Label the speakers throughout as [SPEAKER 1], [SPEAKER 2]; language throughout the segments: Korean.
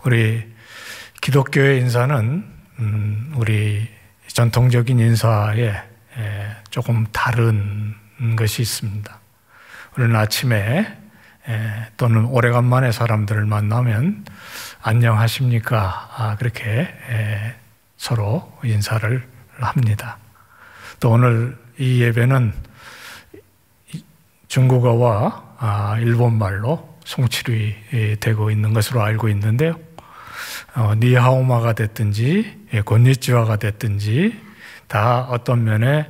[SPEAKER 1] 우리 기독교의 인사는 우리 전통적인 인사에 조금 다른 것이 있습니다. 우리는 아침에 또는 오래간만에 사람들을 만나면 안녕하십니까? 그렇게 서로 인사를 합니다. 또 오늘 이 예배는 중국어와 일본말로 송출이 되고 있는 것으로 알고 있는데요. 니하오마가 됐든지 곤니치와가 됐든지 다 어떤 면에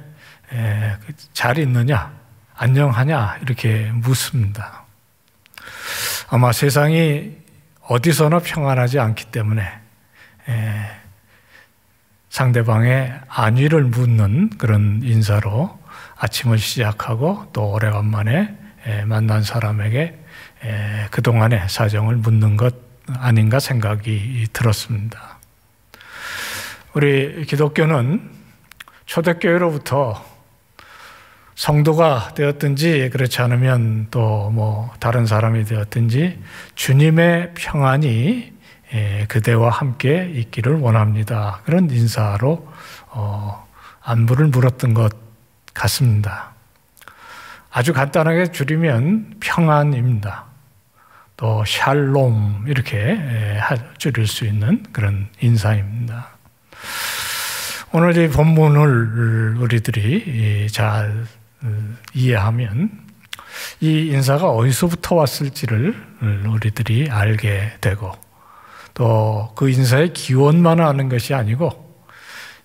[SPEAKER 1] 잘 있느냐, 안녕하냐 이렇게 묻습니다. 아마 세상이 어디서나 평안하지 않기 때문에 상대방의 안위를 묻는 그런 인사로 아침을 시작하고 또 오래간만에 만난 사람에게 그동안의 사정을 묻는 것 아닌가 생각이 들었습니다. 우리 기독교는 초대교회로부터 성도가 되었든지 그렇지 않으면 또 뭐 다른 사람이 되었든지 주님의 평안이 그대와 함께 있기를 원합니다. 그런 인사로 안부를 물었던 것 같습니다. 아주 간단하게 줄이면 평안입니다. 또 샬롬 이렇게 줄일 수 있는 그런 인사입니다. 오늘 이 본문을 우리들이 잘 이해하면 이 인사가 어디서부터 왔을지를 우리들이 알게 되고 또 그 인사의 기원만 아는 것이 아니고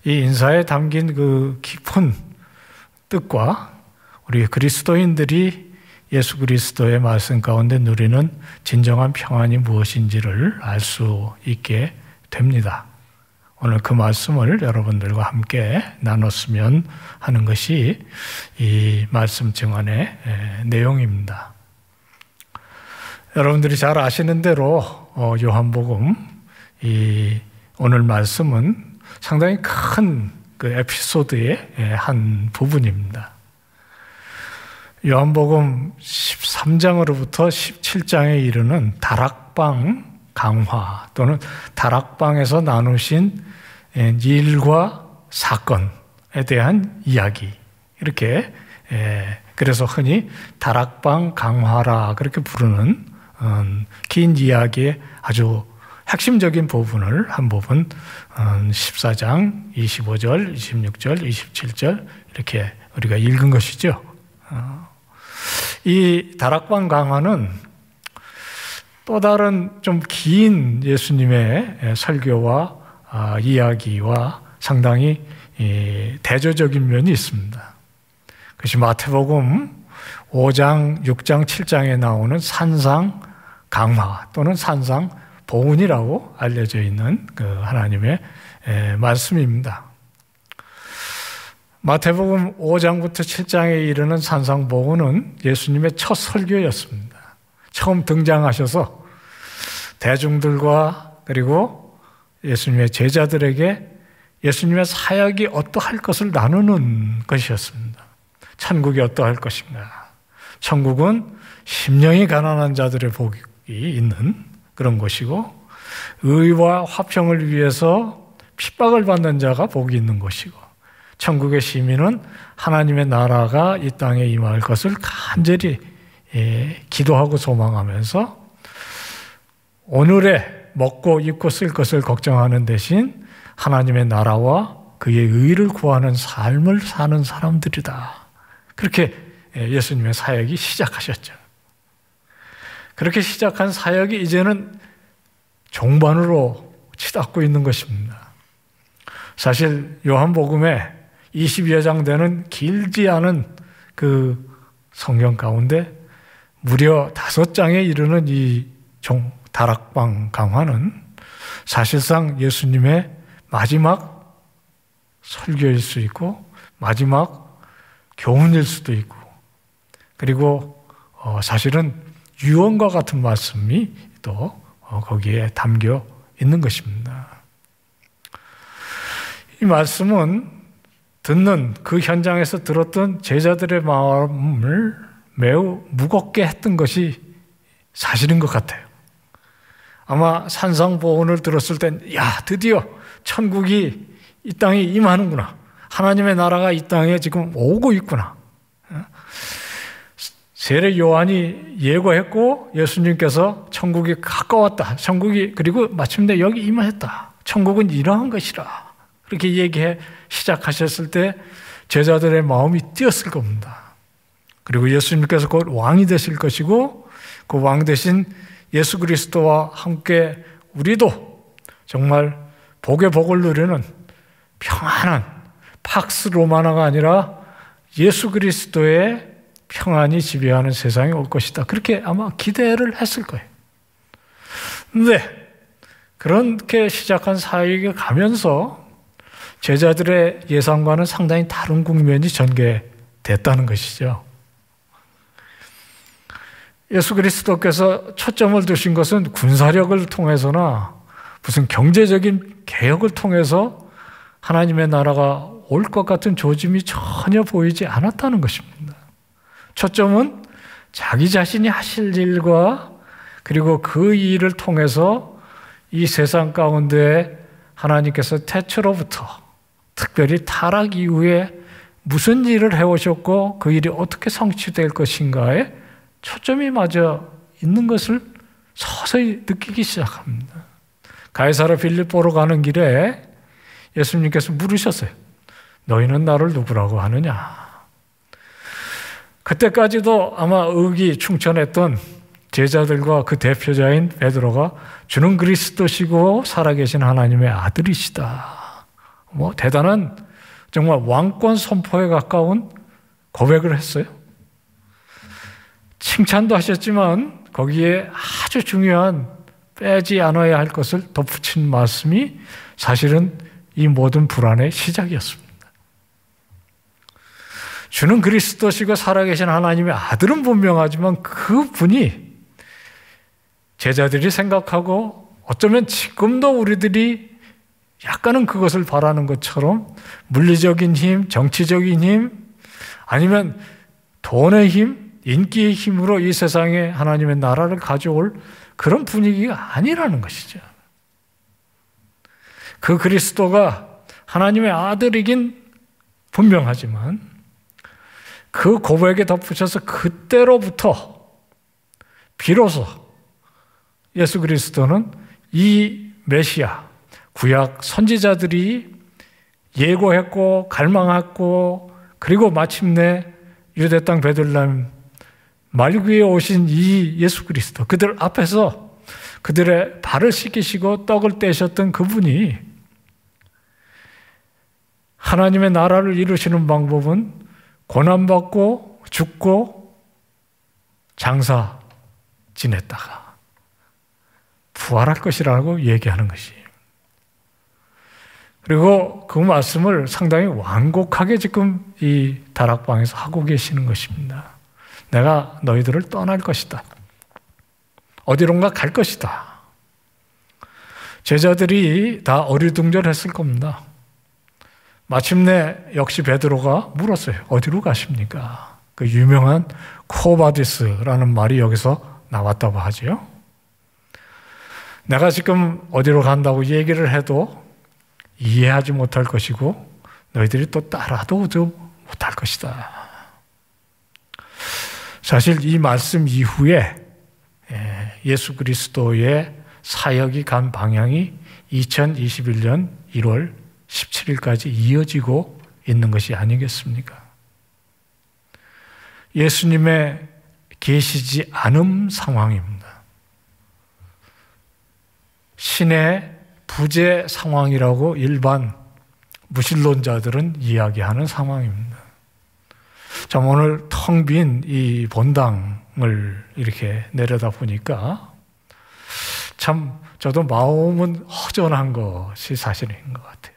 [SPEAKER 1] 이 인사에 담긴 그 깊은 뜻과 우리 그리스도인들이 예수 그리스도의 말씀 가운데 누리는 진정한 평안이 무엇인지를 알 수 있게 됩니다. 오늘 그 말씀을 여러분들과 함께 나눴으면 하는 것이 이 말씀 증언의 내용입니다. 여러분들이 잘 아시는 대로 요한복음 이 오늘 말씀은 상당히 큰 그 에피소드의 한 부분입니다. 요한복음 13장으로부터 17장에 이르는 다락방 강화 또는 다락방에서 나누신 일과 사건에 대한 이야기 이렇게 그래서 흔히 다락방 강화라 그렇게 부르는 긴 이야기의 아주 핵심적인 부분을 한 부분 14장 25절, 26절, 27절 이렇게 우리가 읽은 것이죠. 이 다락방 강화는 또 다른 좀 긴 예수님의 설교와 이야기와 상당히 대조적인 면이 있습니다. 그것이 마태복음 5장, 6장, 7장에 나오는 산상 강화 또는 산상 보훈이라고 알려져 있는 그 하나님의 말씀입니다. 마태복음 5장부터 7장에 이르는 산상 보훈은 예수님의 첫 설교였습니다. 처음 등장하셔서 대중들과 그리고 예수님의 제자들에게 예수님의 사역이 어떠할 것을 나누는 것이었습니다. 천국이 어떠할 것인가? 천국은 심령이 가난한 자들의 복이 있는 그런 곳이고 의와 화평을 위해서 핍박을 받는 자가 복이 있는 곳이고 천국의 시민은 하나님의 나라가 이 땅에 임할 것을 간절히 기도하고 소망하면서 오늘의 먹고 입고 쓸 것을 걱정하는 대신 하나님의 나라와 그의 의를 구하는 삶을 사는 사람들이다. 그렇게 예수님의 사역이 시작하셨죠. 그렇게 시작한 사역이 이제는 종반으로 치닫고 있는 것입니다. 사실 요한복음에 20여 장 되는 길지 않은 그 성경 가운데 무려 5장에 이르는 이 다락방 강화는 사실상 예수님의 마지막 설교일 수 있고 마지막 교훈일 수도 있고 그리고 사실은 유언과 같은 말씀이 또 거기에 담겨 있는 것입니다. 이 말씀은 듣는 그 현장에서 들었던 제자들의 마음을 매우 무겁게 했던 것이 사실인 것 같아요. 아마 산상보훈을 들었을 땐, 야, 드디어 천국이 이 땅에 임하는구나. 하나님의 나라가 이 땅에 지금 오고 있구나. 세례 요한이 예고했고 예수님께서 천국이 가까웠다. 천국이 그리고 마침내 여기 임하였다. 천국은 이러한 것이라. 그렇게 얘기해 시작하셨을 때 제자들의 마음이 뛰었을 겁니다. 그리고 예수님께서 곧 왕이 되실 것이고 그 왕 대신 예수 그리스도와 함께 우리도 정말 복의 복을 누리는 평안한 팍스 로마나가 아니라 예수 그리스도의 평안이 지배하는 세상이 올 것이다. 그렇게 아마 기대를 했을 거예요. 그런데 그렇게 시작한 사역이 가면서 제자들의 예상과는 상당히 다른 국면이 전개됐다는 것이죠. 예수 그리스도께서 초점을 두신 것은 군사력을 통해서나 무슨 경제적인 개혁을 통해서 하나님의 나라가 올 것 같은 조짐이 전혀 보이지 않았다는 것입니다. 초점은 자기 자신이 하실 일과 그리고 그 일을 통해서 이 세상 가운데 하나님께서 태초로부터 특별히 타락 이후에 무슨 일을 해오셨고 그 일이 어떻게 성취될 것인가에 초점이 맞아 있는 것을 서서히 느끼기 시작합니다. 가이사랴 빌립보로 가는 길에 예수님께서 물으셨어요. 너희는 나를 누구라고 하느냐? 그때까지도 아마 의기충천했던 제자들과 그 대표자인 베드로가 주는 그리스도시고 살아계신 하나님의 아들이시다. 대단한 정말 왕권 선포에 가까운 고백을 했어요. 칭찬도 하셨지만 거기에 아주 중요한 빼지 않아야 할 것을 덧붙인 말씀이 사실은 이 모든 불안의 시작이었습니다. 주는 그리스도시고 살아계신 하나님의 아들은 분명하지만 그 분이 제자들이 생각하고 어쩌면 지금도 우리들이 약간은 그것을 바라는 것처럼 물리적인 힘, 정치적인 힘, 아니면 돈의 힘, 인기의 힘으로 이 세상에 하나님의 나라를 가져올 그런 분위기가 아니라는 것이죠. 그 그리스도가 하나님의 아들이긴 분명하지만 그 고백에 덧붙여서 그때로부터 비로소 예수 그리스도는 이 메시아, 구약 선지자들이 예고했고 갈망했고 그리고 마침내 유대 땅 베들레헴 말구에 오신 이 예수 그리스도, 그들 앞에서 그들의 발을 씻기시고 떡을 떼셨던 그분이 하나님의 나라를 이루시는 방법은 고난받고 죽고 장사 지냈다가 부활할 것이라고 얘기하는 것이에요. 그리고 그 말씀을 상당히 완곡하게 지금 이 다락방에서 하고 계시는 것입니다. 내가 너희들을 떠날 것이다. 어디론가 갈 것이다. 제자들이 다 어리둥절했을 겁니다. 마침내 역시 베드로가 물었어요. 어디로 가십니까? 그 유명한 코바디스라는 말이 여기서 나왔다고 하죠. 내가 지금 어디로 간다고 얘기를 해도 이해하지 못할 것이고 너희들이 또 따라도 못할 것이다. 사실 이 말씀 이후에 예수 그리스도의 사역이 간 방향이 2021년 1월 17일까지 이어지고 있는 것이 아니겠습니까? 예수님의 계시지 않음 상황입니다. 신의 부재 상황이라고 일반 무신론자들은 이야기하는 상황입니다. 참 오늘 텅 빈 이 본당을 이렇게 내려다 보니까 참 저도 마음은 허전한 것이 사실인 것 같아요.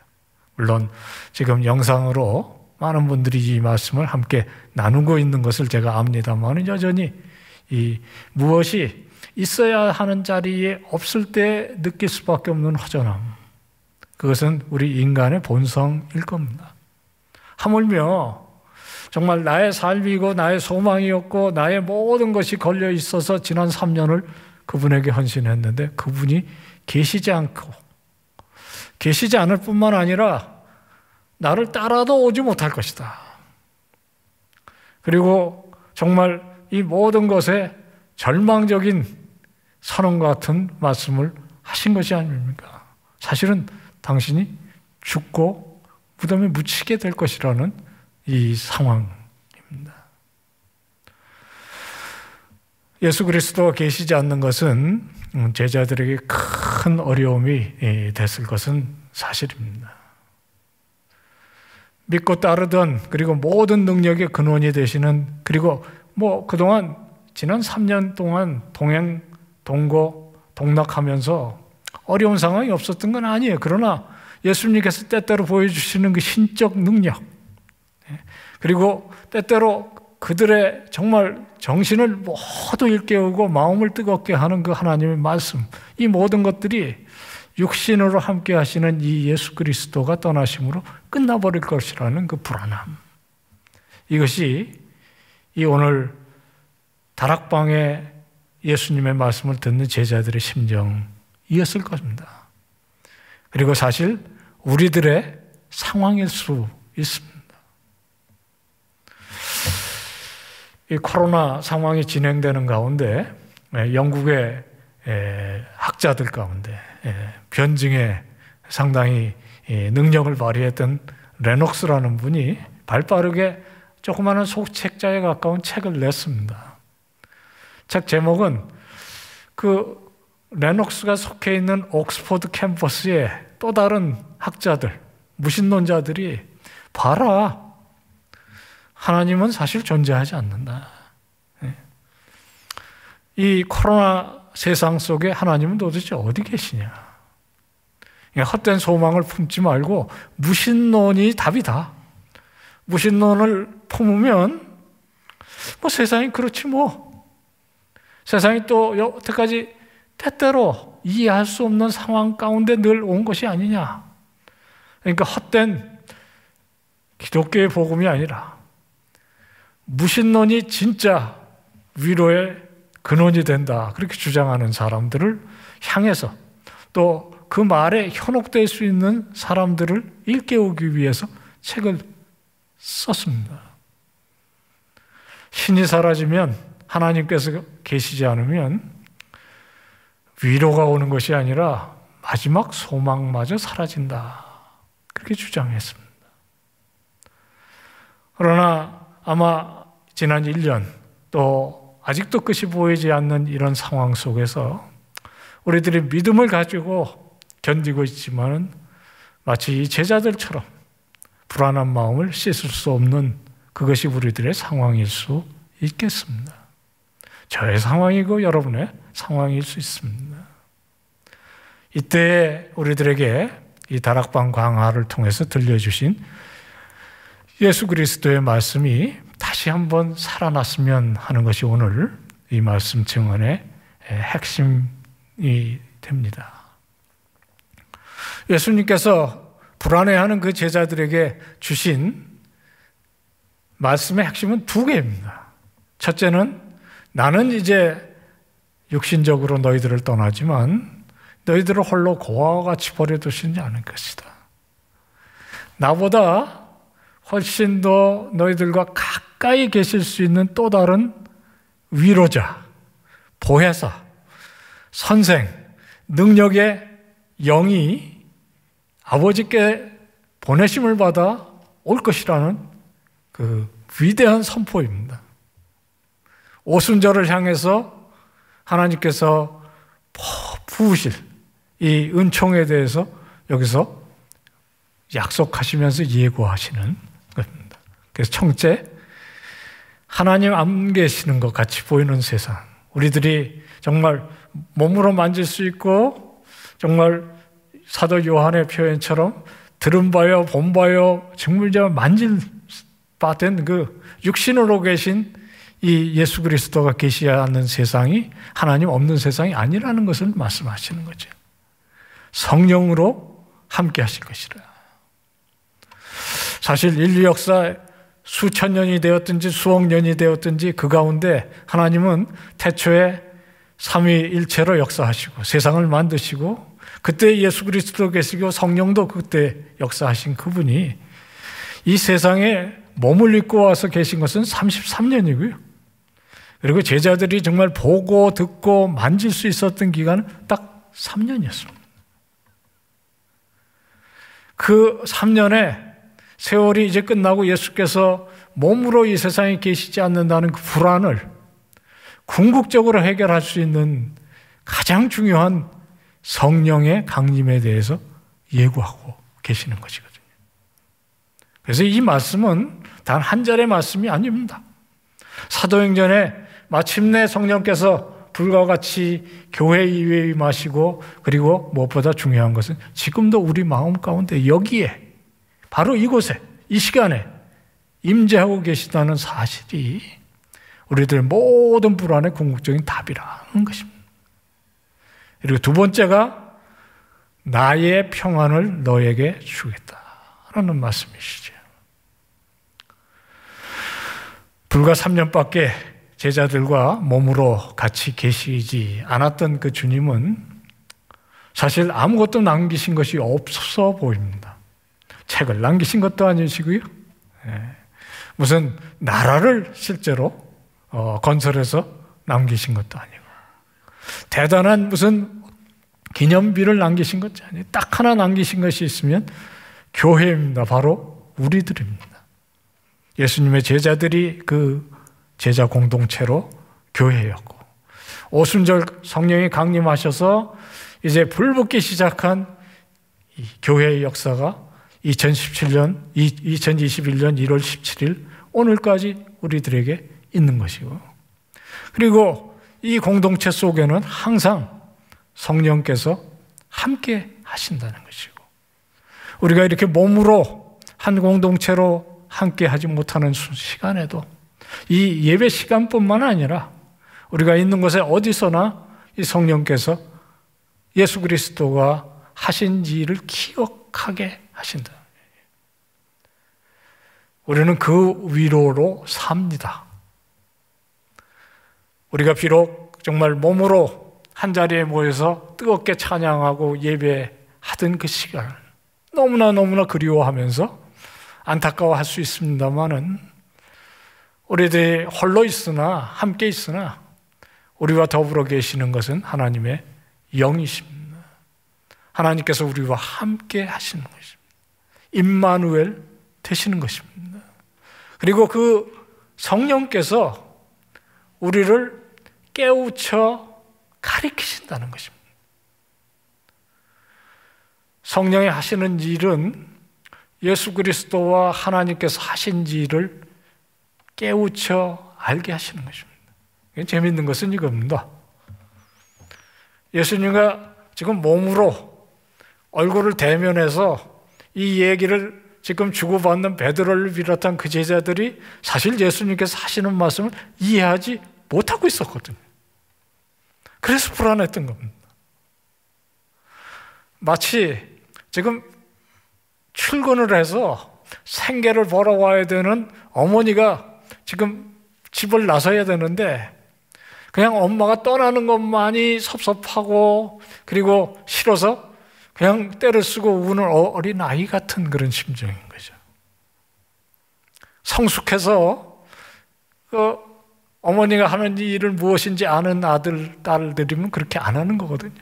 [SPEAKER 1] 물론 지금 영상으로 많은 분들이 이 말씀을 함께 나누고 있는 것을 제가 압니다만 여전히 이 무엇이 있어야 하는 자리에 없을 때 느낄 수밖에 없는 허전함, 그것은 우리 인간의 본성일 겁니다. 하물며 정말 나의 삶이고 나의 소망이었고 나의 모든 것이 걸려 있어서 지난 3년을 그분에게 헌신했는데 그분이 계시지 않을 뿐만 아니라 나를 따라도 오지 못할 것이다. 그리고 정말 이 모든 것에 절망적인 선언과 같은 말씀을 하신 것이 아닙니까? 사실은 당신이 죽고 무덤에 묻히게 될 것이라는 이 상황입니다. 예수 그리스도가 계시지 않는 것은 제자들에게 큰 어려움이 됐을 것은 사실입니다. 믿고 따르던, 그리고 모든 능력의 근원이 되시는, 그리고 그동안 지난 3년 동안 동행, 동거, 동락하면서 어려운 상황이 없었던 건 아니에요. 그러나 예수님께서 때때로 보여주시는 그 신적 능력, 그리고 때때로 그들의 정말 정신을 모두 일깨우고 마음을 뜨겁게 하는 그 하나님의 말씀, 이 모든 것들이 육신으로 함께 하시는 이 예수 그리스도가 떠나심으로 끝나버릴 것이라는 그 불안함, 이것이 이 오늘 다락방에 예수님의 말씀을 듣는 제자들의 심정이었을 것입니다. 그리고 사실 우리들의 상황일 수 있습니다. 이 코로나 상황이 진행되는 가운데 영국의 학자들 가운데 변증에 상당히 능력을 발휘했던 레녹스라는 분이 발빠르게 조그마한 소책자에 가까운 책을 냈습니다. 책 제목은 그 레녹스가 속해 있는 옥스퍼드 캠퍼스의 또 다른 학자들, 무신론자들이 봐라, 하나님은 사실 존재하지 않는다. 이 코로나 세상 속에 하나님은 도대체 어디 계시냐? 헛된 소망을 품지 말고 무신론이 답이다. 무신론을 품으면 세상이 그렇지 세상이 또 여태까지 때때로 이해할 수 없는 상황 가운데 늘 온 것이 아니냐. 그러니까 헛된 기독교의 복음이 아니라 무신론이 진짜 위로의 근원이 된다, 그렇게 주장하는 사람들을 향해서 또 그 말에 현혹될 수 있는 사람들을 일깨우기 위해서 책을 썼습니다. 신이 사라지면, 하나님께서 계시지 않으면 위로가 오는 것이 아니라 마지막 소망마저 사라진다, 그렇게 주장했습니다. 그러나 아마 지난 1년 또 아직도 끝이 보이지 않는 이런 상황 속에서 우리들이 믿음을 가지고 견디고 있지만 마치 이 제자들처럼 불안한 마음을 씻을 수 없는 그것이 우리들의 상황일 수 있겠습니다. 저의 상황이고 여러분의 상황일 수 있습니다. 이때 우리들에게 이 다락방 강화를 통해서 들려주신 예수 그리스도의 말씀이 다시 한번 살아났으면 하는 것이 오늘 이 말씀 증언의 핵심이 됩니다. 예수님께서 불안해하는 그 제자들에게 주신 말씀의 핵심은 두 개입니다. 첫째는 나는 이제 육신적으로 너희들을 떠나지만 너희들을 홀로 고아와 같이 버려두시지 않을 것이다. 나보다 훨씬 더 너희들과 가까이 계실 수 있는 또 다른 위로자, 보혜사, 선생, 능력의 영이 아버지께 보내심을 받아 올 것이라는 그 위대한 선포입니다. 오순절을 향해서 하나님께서 부으실 이 은총에 대해서 여기서 약속하시면서 예고하시는 겁니다. 그래서 첫째, 하나님 안 계시는 것 같이 보이는 세상, 우리들이 정말 몸으로 만질 수 있고 정말 사도 요한의 표현처럼 들은 바요, 본 바요, 정말 만질 바 된 그 육신으로 계신 이 예수 그리스도가 계시지 않는 세상이 하나님 없는 세상이 아니라는 것을 말씀하시는 거죠. 성령으로 함께 하실 것이라. 사실 인류 역사 수천 년이 되었든지 수억 년이 되었든지 그 가운데 하나님은 태초에 삼위일체로 역사하시고 세상을 만드시고 그때 예수 그리스도 계시고 성령도 그때 역사하신 그분이 이 세상에 몸을 입고 와서 계신 것은 33년이고요. 그리고 제자들이 정말 보고 듣고 만질 수 있었던 기간은 딱 3년이었습니다. 그 3년에 세월이 이제 끝나고 예수께서 몸으로 이 세상에 계시지 않는다는 그 불안을 궁극적으로 해결할 수 있는 가장 중요한 성령의 강림에 대해서 예고하고 계시는 것이거든요. 그래서 이 말씀은 단 한 절의 말씀이 아닙니다. 사도행전에 마침내 성령께서 불과 같이 교회 이외에 임하시고 그리고 무엇보다 중요한 것은 지금도 우리 마음 가운데 여기에 바로 이곳에 이 시간에 임재하고 계시다는 사실이 우리들 모든 불안의 궁극적인 답이라는 것입니다. 그리고 두 번째가 나의 평안을 너에게 주겠다라는 말씀이시죠. 불과 3년밖에 제자들과 몸으로 같이 계시지 않았던 그 주님은 사실 아무것도 남기신 것이 없어 보입니다. 책을 남기신 것도 아니시고요. 무슨 나라를 실제로 건설해서 남기신 것도 아니고 대단한 무슨 기념비를 남기신 것도 아니에요. 딱 하나 남기신 것이 있으면 교회입니다. 바로 우리들입니다. 예수님의 제자들이 그 제자 공동체로 교회였고 오순절 성령이 강림하셔서 이제 불붙기 시작한 이 교회의 역사가 2021년 1월 17일 오늘까지 우리들에게 있는 것이고 그리고 이 공동체 속에는 항상 성령께서 함께 하신다는 것이고 우리가 이렇게 몸으로 한 공동체로 함께 하지 못하는 시간에도 이 예배 시간뿐만 아니라 우리가 있는 곳에 어디서나 이 성령께서 예수 그리스도가 하신 일을 기억하게 하신다. 우리는 그 위로로 삽니다. 우리가 비록 정말 몸으로 한자리에 모여서 뜨겁게 찬양하고 예배하던 그 시간을 너무나 그리워하면서 안타까워할 수 있습니다만은 우리들이 홀로 있으나 함께 있으나 우리와 더불어 계시는 것은 하나님의 영이십니다. 하나님께서 우리와 함께 하시는 것입니다. 임마누엘 되시는 것입니다. 그리고 그 성령께서 우리를 깨우쳐 가리키신다는 것입니다. 성령이 하시는 일은 예수 그리스도와 하나님께서 하신 일을 깨우쳐 알게 하시는 것입니다. 재미있는 것은 이겁니다. 예수님과 지금 몸으로 얼굴을 대면해서 이 얘기를 지금 주고받는 베드로를 비롯한 그 제자들이 사실 예수님께서 하시는 말씀을 이해하지 못하고 있었거든요. 그래서 불안했던 겁니다. 마치 지금 출근을 해서 생계를 벌어와야 되는 어머니가 지금 집을 나서야 되는데 그냥 엄마가 떠나는 것만이 섭섭하고 그리고 싫어서 그냥 때를 쓰고 우는 어린 아이 같은 그런 심정인 거죠. 성숙해서 그 어머니가 하는 일을 무엇인지 아는 아들, 딸들이면 그렇게 안 하는 거거든요.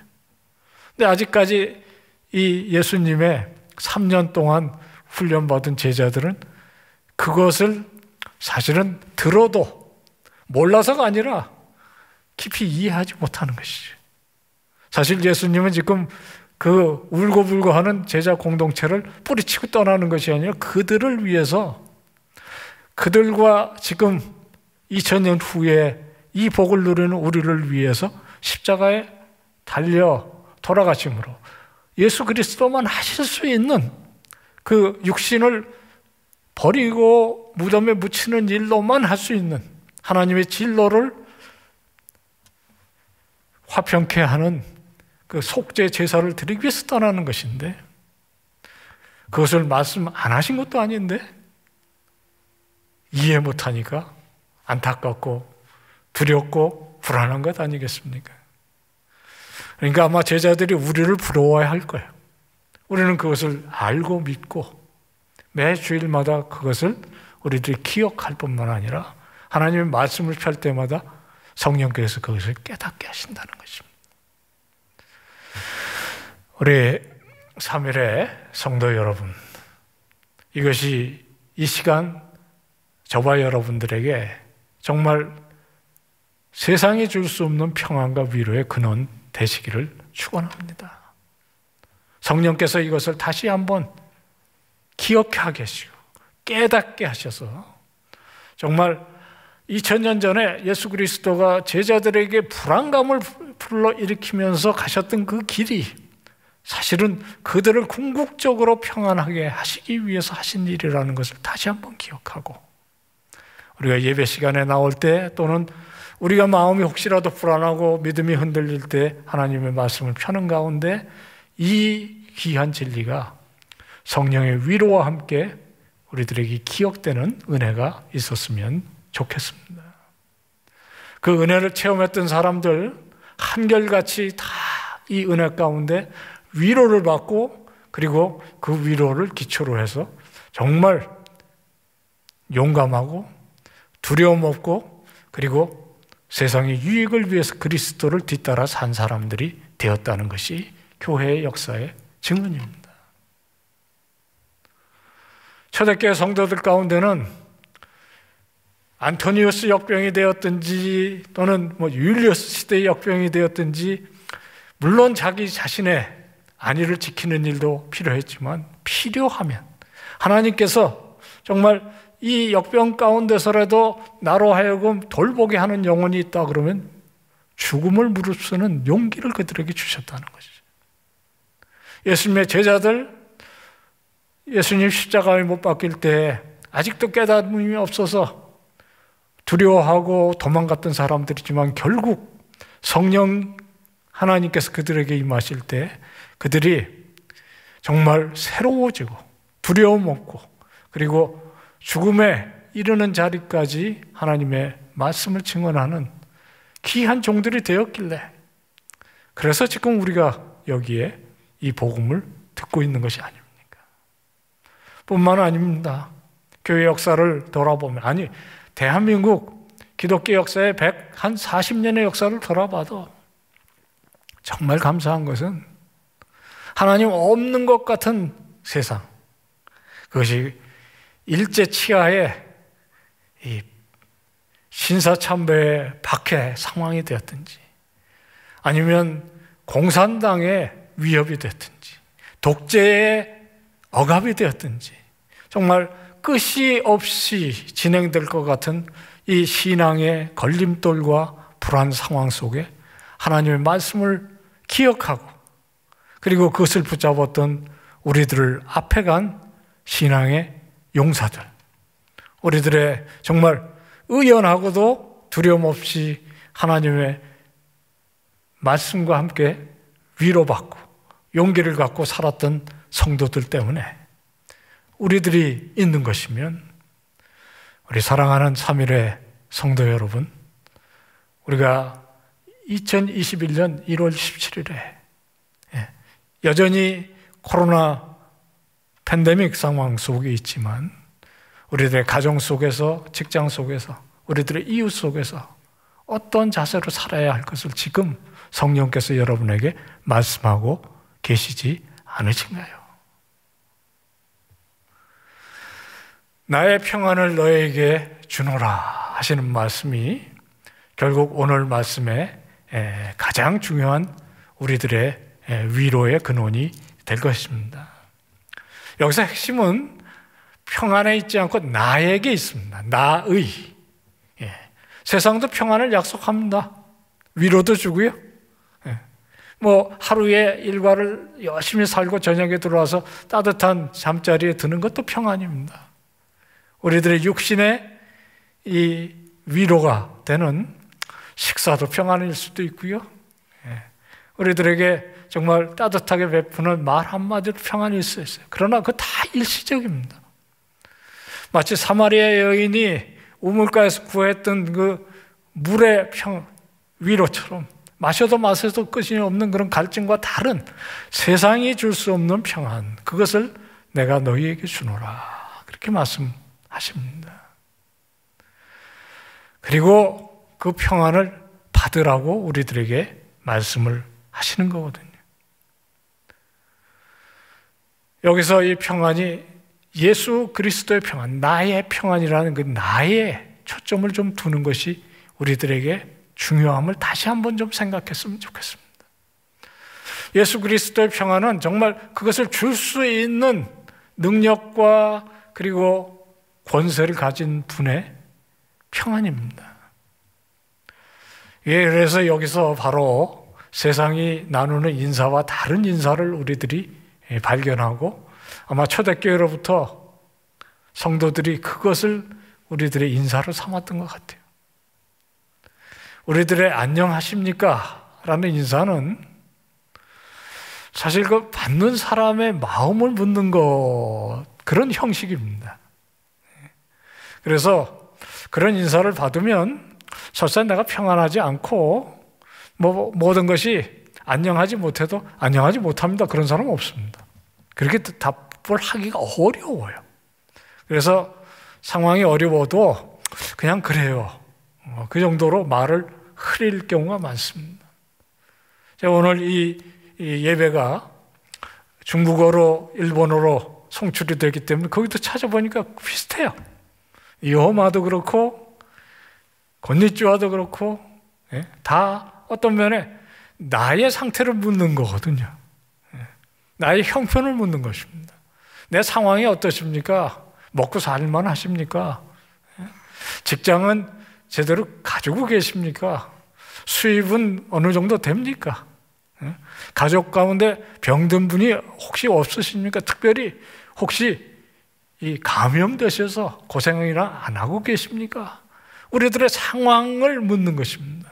[SPEAKER 1] 근데 아직까지 이 예수님의 3년 동안 훈련받은 제자들은 그것을 사실은 들어도 몰라서가 아니라 깊이 이해하지 못하는 것이죠. 사실 예수님은 지금 그 울고불고 하는 제자 공동체를 뿌리치고 떠나는 것이 아니라 그들을 위해서 그들과 지금 2000년 후에 이 복을 누리는 우리를 위해서 십자가에 달려 돌아가심으로 예수 그리스도만 하실 수 있는 그 육신을 버리고 무덤에 묻히는 일로만 할 수 있는 하나님의 진로를 화평케 하는 그 속죄 제사를 드리기 위해서 떠나는 것인데 그것을 말씀 안 하신 것도 아닌데 이해 못하니까 안타깝고 두렵고 불안한 것 아니겠습니까? 그러니까 아마 제자들이 우리를 부러워야 할 거예요. 우리는 그것을 알고 믿고 매 주일마다 그것을 우리들이 기억할 뿐만 아니라 하나님의 말씀을 펼 때마다 성령께서 그것을 깨닫게 하신다는 것입니다. 우리 3일의 성도 여러분, 이것이 이 시간 저와 여러분들에게 정말 세상이 줄 수 없는 평안과 위로의 근원 되시기를 축원합니다. 성령께서 이것을 다시 한번 기억하게 하시고 깨닫게 하셔서 정말 2000년 전에 예수 그리스도가 제자들에게 불안감을 불러일으키면서 가셨던 그 길이 사실은 그들을 궁극적으로 평안하게 하시기 위해서 하신 일이라는 것을 다시 한번 기억하고, 우리가 예배 시간에 나올 때 또는 우리가 마음이 혹시라도 불안하고 믿음이 흔들릴 때 하나님의 말씀을 펴는 가운데 이 귀한 진리가 성령의 위로와 함께 우리들에게 기억되는 은혜가 있었으면 좋겠습니다. 그 은혜를 체험했던 사람들 한결같이 다 이 은혜 가운데 위로를 받고, 그리고 그 위로를 기초로 해서 정말 용감하고 두려움 없고, 그리고 세상의 유익을 위해서 그리스도를 뒤따라 산 사람들이 되었다는 것이 교회의 역사의 증언입니다. 초대교회 성도들 가운데는 안토니우스 역병이 되었든지 또는 율리우스 시대의 역병이 되었든지, 물론 자기 자신의 안위를 지키는 일도 필요했지만 필요하면 하나님께서 정말 이 역병 가운데서라도 나로 하여금 돌보게 하는 영혼이 있다 그러면 죽음을 무릅쓰는 용기를 그들에게 주셨다는 것이죠. 예수님의 제자들, 예수님 십자가에 못 박힐 때 아직도 깨달음이 없어서 두려워하고 도망갔던 사람들이지만 결국 성령 하나님께서 그들에게 임하실 때 그들이 정말 새로워지고 두려움 없고, 그리고 죽음에 이르는 자리까지 하나님의 말씀을 증언하는 귀한 종들이 되었길래, 그래서 지금 우리가 여기에 이 복음을 듣고 있는 것이 아닙니까? 뿐만 아닙니다. 교회 역사를 돌아보면, 아니 대한민국 기독교 역사의 140년의 역사를 돌아봐도 정말 감사한 것은 하나님 없는 것 같은 세상, 그것이 일제 치하의 이 신사참배의 박해 상황이 되었든지, 아니면 공산당의 위협이 됐든지, 독재의 억압이 되었든지, 정말 끝이 없이 진행될 것 같은 이 신앙의 걸림돌과 불안 상황 속에 하나님의 말씀을 기억하고, 그리고 그것을 붙잡았던 우리들을 앞에 간 신앙의 용사들, 우리들의 정말 의연하고도 두려움 없이 하나님의 말씀과 함께 위로받고 용기를 갖고 살았던 성도들 때문에 우리들이 있는 것이면, 우리 사랑하는 3일의 성도 여러분, 우리가 2021년 1월 17일에 여전히 코로나 팬데믹 상황 속에 있지만 우리들의 가정 속에서, 직장 속에서, 우리들의 이웃 속에서 어떤 자세로 살아야 할 것을 지금 성령께서 여러분에게 말씀하고 계시지 않으신가요? 나의 평안을 너에게 주노라 하시는 말씀이 결국 오늘 말씀의 가장 중요한 우리들의 위로의 근원이 될 것입니다. 여기서 핵심은 평안에 있지 않고 나에게 있습니다. 나의. 세상도 평안을 약속합니다. 위로도 주고요. 하루에 일과를 열심히 살고 저녁에 들어와서 따뜻한 잠자리에 드는 것도 평안입니다. 우리들의 육신의 이 위로가 되는 식사도 평안일 수도 있고요. 우리들에게 정말 따뜻하게 베푸는 말 한마디도 평안일 수 있어요. 그러나 그거 다 일시적입니다. 마치 사마리아 여인이 우물가에서 구했던 그 물의 위로처럼 마셔도 마셔도 끝이 없는 그런 갈증과 다른 세상이 줄 수 없는 평안, 그것을 내가 너희에게 주노라. 그렇게 말씀하십니다. 그리고 그 평안을 받으라고 우리들에게 말씀을 하시는 거거든요. 여기서 이 평안이 예수 그리스도의 평안, 나의 평안이라는 그 나의 초점을 좀 두는 것이 우리들에게 중요함을 다시 한번 좀 생각했으면 좋겠습니다. 예수 그리스도의 평안은 정말 그것을 줄 수 있는 능력과 그리고 권세를 가진 분의 평안입니다. 예, 그래서 여기서 바로 세상이 나누는 인사와 다른 인사를 우리들이 발견하고 아마 초대교회로부터 성도들이 그것을 우리들의 인사로 삼았던 것 같아요. 우리들의 안녕하십니까? 라는 인사는 사실 그 받는 사람의 마음을 묻는 것, 그런 형식입니다. 그래서 그런 인사를 받으면 설사 내가 평안하지 않고 모든 것이 안녕하지 못해도 안녕하지 못합니다. 그런 사람은 없습니다. 그렇게 답을 하기가 어려워요. 그래서 상황이 어려워도 그냥 그래요. 그 정도로 말을 흐릴 경우가 많습니다. 제가 오늘 이 예배가 중국어로 일본어로 송출이 되기 때문에 거기도 찾아보니까 비슷해요. 이호마도 그렇고 곤니쭈와도 그렇고 다 어떤 면에 나의 상태를 묻는 거거든요. 나의 형편을 묻는 것입니다. 내 상황이 어떠십니까? 먹고 살만 하십니까? 직장은 제대로 가지고 계십니까? 수입은 어느 정도 됩니까? 가족 가운데 병든 분이 혹시 없으십니까? 특별히 혹시 이 감염되셔서 고생이나 안 하고 계십니까? 우리들의 상황을 묻는 것입니다.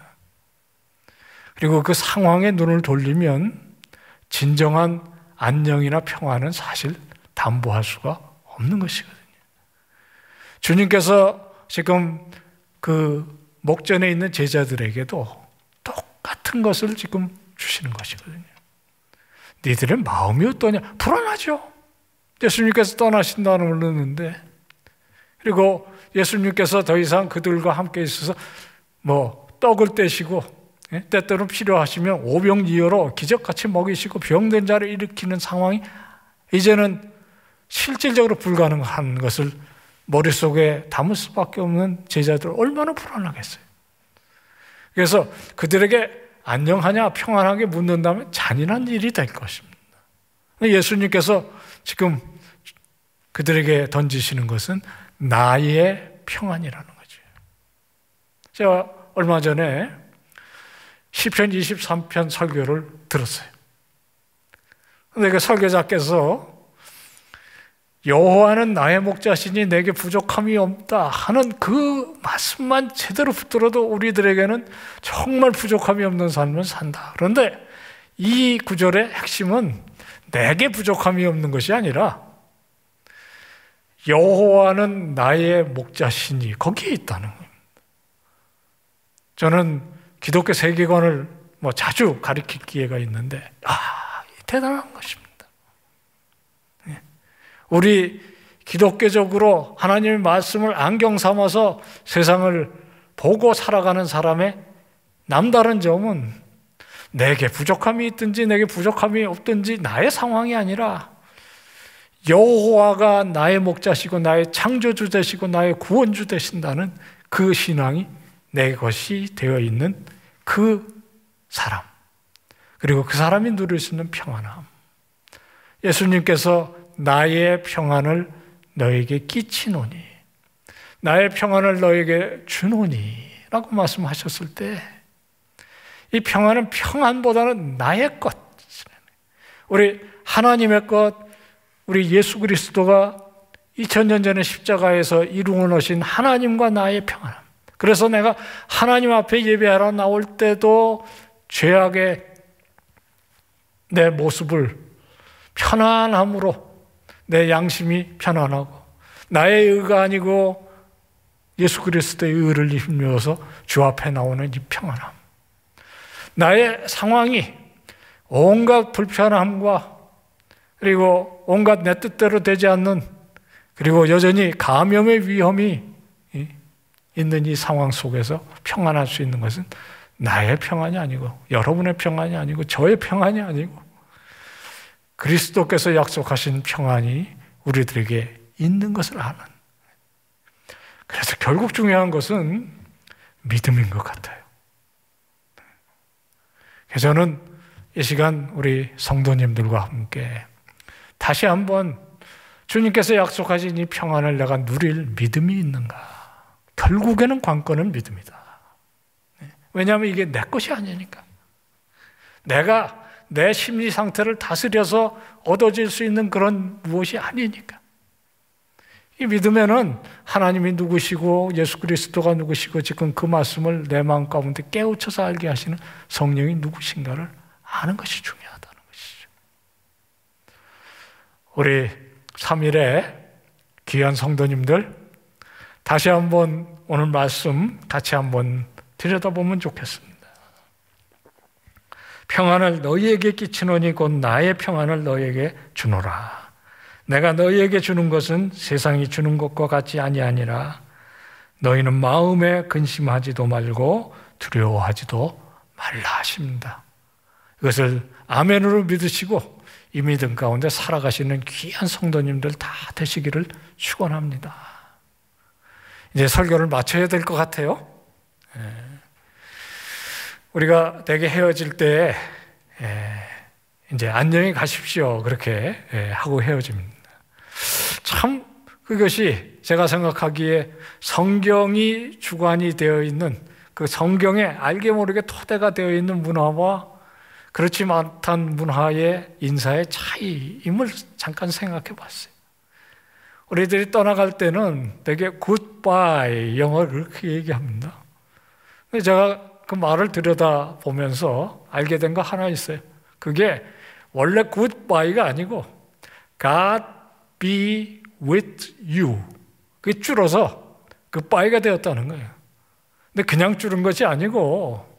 [SPEAKER 1] 그리고 그 상황에 눈을 돌리면 진정한 안녕이나 평안은 사실 담보할 수가 없는 것이거든요. 주님께서 지금 그 목전에 있는 제자들에게도 똑같은 것을 지금 주시는 것이거든요. 너희들의 마음이 어떠냐? 불안하죠. 예수님께서 떠나신다는 걸 듣는데, 그리고 예수님께서 더 이상 그들과 함께 있어서 떡을 떼시고 때때로 필요하시면 오병이어로 기적같이 먹이시고 병든 자를 일으키는 상황이 이제는 실질적으로 불가능한 것을 머릿속에 담을 수밖에 없는 제자들 얼마나 불안하겠어요. 그래서 그들에게 안녕하냐 평안하게 묻는다면 잔인한 일이 될 것입니다. 예수님께서 지금 그들에게 던지시는 것은 나의 평안이라는 거죠. 제가 얼마 전에 시편 23편 설교를 들었어요. 근데 그 설교자께서 여호와는 나의 목자시니 내게 부족함이 없다 하는 그 말씀만 제대로 붙들어도 우리들에게는 정말 부족함이 없는 삶을 산다. 그런데 이 구절의 핵심은 내게 부족함이 없는 것이 아니라 여호와는 나의 목자시니 거기에 있다는 겁니다. 저는 기독교 세계관을 자주 가르칠 기회가 있는데 대단한 것입니다. 우리 기독교적으로 하나님의 말씀을 안경 삼아서 세상을 보고 살아가는 사람의 남다른 점은 내게 부족함이 있든지 내게 부족함이 없든지 나의 상황이 아니라 여호와가 나의 목자시고 나의 창조주 되시고 나의 구원주 되신다는 그 신앙이 내 것이 되어 있는 그 사람, 그리고 그 사람이 누릴 수 있는 평안함. 예수님께서 나의 평안을 너에게 끼치노니, 나의 평안을 너에게 주노니 라고 말씀하셨을 때 이 평안은 평안보다는 나의 것, 우리 하나님의 것, 우리 예수 그리스도가 2000년 전에 십자가에서 이루어 놓으신 하나님과 나의 평안함. 그래서 내가 하나님 앞에 예배하러 나올 때도 죄악의 내 모습을 편안함으로 내 양심이 편안하고 나의 의가 아니고 예수 그리스도의 의를 힘입어서 주 앞에 나오는 이 평안함. 나의 상황이 온갖 불편함과 그리고 온갖 내 뜻대로 되지 않는, 그리고 여전히 감염의 위험이 있는 이 상황 속에서 평안할 수 있는 것은 나의 평안이 아니고, 여러분의 평안이 아니고, 저의 평안이 아니고 그리스도께서 약속하신 평안이 우리들에게 있는 것을 아는. 그래서 결국 중요한 것은 믿음인 것 같아요. 그래서 저는 이 시간 우리 성도님들과 함께 다시 한번 주님께서 약속하신 이 평안을 내가 누릴 믿음이 있는가? 결국에는 관건은 믿음이다. 왜냐하면 이게 내 것이 아니니까. 내가 내 심리 상태를 다스려서 얻어질 수 있는 그런 무엇이 아니니까. 이 믿음에는 하나님이 누구시고 예수 그리스도가 누구시고 지금 그 말씀을 내 마음 가운데 깨우쳐서 알게 하시는 성령이 누구신가를 아는 것이 중요하다는 것이죠. 우리 3일에 귀한 성도님들, 다시 한번 오늘 말씀 같이 한번 들여다보면 좋겠습니다. 평안을 너희에게 끼치노니 곧 나의 평안을 너희에게 주노라. 내가 너희에게 주는 것은 세상이 주는 것과 같이 아니하니라. 너희는 마음에 근심하지도 말고 두려워하지도 말라 하십니다. 이것을 아멘으로 믿으시고 이 믿음 가운데 살아가시는 귀한 성도님들 다 되시기를 축원합니다. 이제 설교를 마쳐야 될 것 같아요. 우리가 대개 헤어질 때 이제 안녕히 가십시오 그렇게 하고 헤어집니다. 참 그것이 제가 생각하기에 성경이 주관이 되어 있는, 그 성경에 알게 모르게 토대가 되어 있는 문화와 그렇지 못한 문화의 인사의 차이임을 잠깐 생각해 봤어요. 우리들이 떠나갈 때는 되게 굿바이, 영어를 그렇게 얘기합니다. 근데 제가 그 말을 들여다보면서 알게 된 거 하나 있어요. 그게 원래 굿바이가 아니고 God be with you. 그게 줄어서 굿바이가 되었다는 거예요. 근데 그냥 줄은 것이 아니고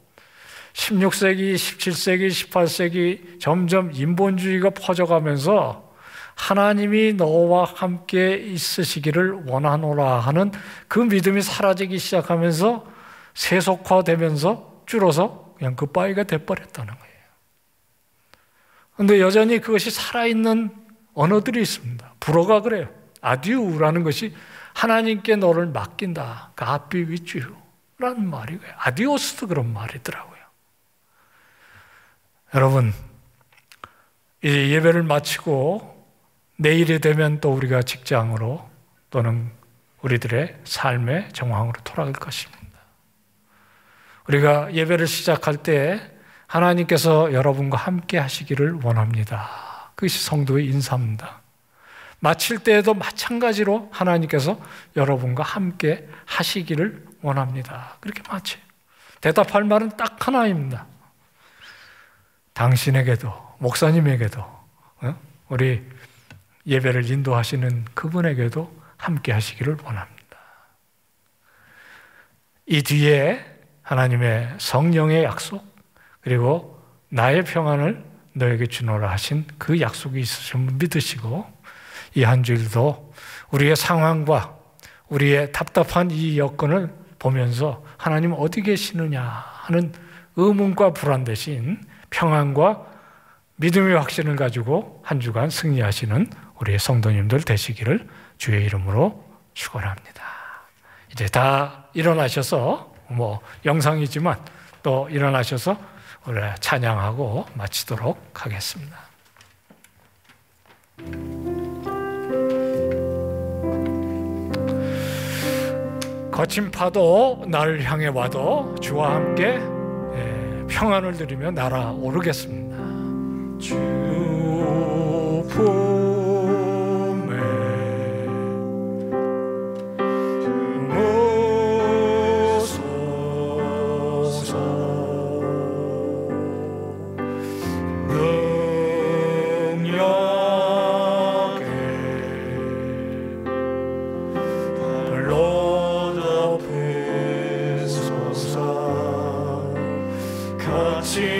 [SPEAKER 1] 16세기, 17세기, 18세기 점점 인본주의가 퍼져가면서 하나님이 너와 함께 있으시기를 원하노라 하는 그 믿음이 사라지기 시작하면서 세속화되면서 줄어서 그냥 굿바이가 돼버렸다는 거예요. 그런데 여전히 그것이 살아있는 언어들이 있습니다. 불어가 그래요. 아듀라는 것이 하나님께 너를 맡긴다. God be with you 라는 말이고요. 아디오스도 그런 말이더라고요. 여러분, 이제 예배를 마치고 내일이 되면 또 우리가 직장으로 또는 우리들의 삶의 정황으로 돌아갈 것입니다. 우리가 예배를 시작할 때 하나님께서 여러분과 함께 하시기를 원합니다. 그것이 성도의 인사입니다. 마칠 때에도 마찬가지로 하나님께서 여러분과 함께 하시기를 원합니다. 그렇게 마쳐요. 대답할 말은 딱 하나입니다. 당신에게도, 목사님에게도, 우리 예배를 인도하시는 그분에게도 함께 하시기를 원합니다. 이 뒤에 하나님의 성령의 약속, 그리고 나의 평안을 너에게 주노라 하신 그 약속이 있으심을 믿으시고 이 한 주일도 우리의 상황과 우리의 답답한 이 여건을 보면서 하나님 어디 계시느냐 하는 의문과 불안 대신 평안과 믿음의 확신을 가지고 한 주간 승리하시는 우리의 성도님들 되시기를 주의 이름으로 축원합니다. 이제 다 일어나셔서 영상이지만 또 일어나셔서 우리 찬양하고 마치도록 하겠습니다. 거친 파도 나를 향해 와도 주와 함께 평안을 누리며 날아오르겠습니다. 주 품에 묻소서 능력에 불러 덮으소서 같이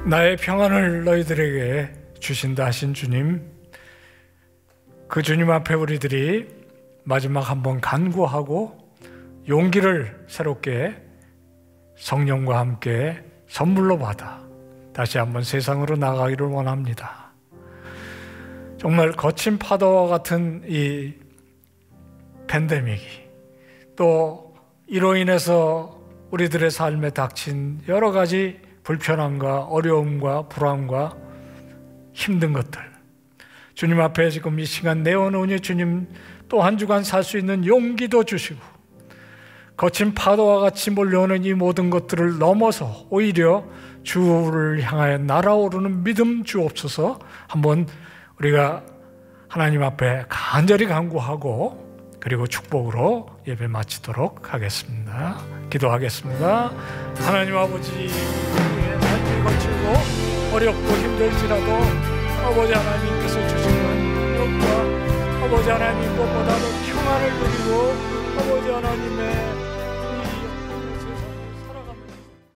[SPEAKER 1] 나의 평안을 너희들에게 주신다 하신 주님, 그 주님 앞에 우리들이 마지막 한번 간구하고 용기를 새롭게 성령과 함께 선물로 받아 다시 한번 세상으로 나가기를 원합니다. 정말 거친 파도와 같은 이 팬데믹이, 또 이로 인해서 우리들의 삶에 닥친 여러 가지 불편함과 어려움과 불안과 힘든 것들, 주님 앞에 지금 이 시간 내어놓으니 주님 또 한 주간 살 수 있는 용기도 주시고, 거친 파도와 같이 몰려오는 이 모든 것들을 넘어서 오히려 주를 향하여 날아오르는 믿음 주옵소서. 한번 우리가 하나님 앞에 간절히 간구하고 그리고 축복으로 예배 마치도록 하겠습니다. 기도하겠습니다. 하나님 아버지, 우리의 삶이 거칠고 어렵고 힘들지라도 아버지 하나님께서 주시는 능력과 아버지 하나님 무엇보다도 평안을 누리고 아버지 하나님의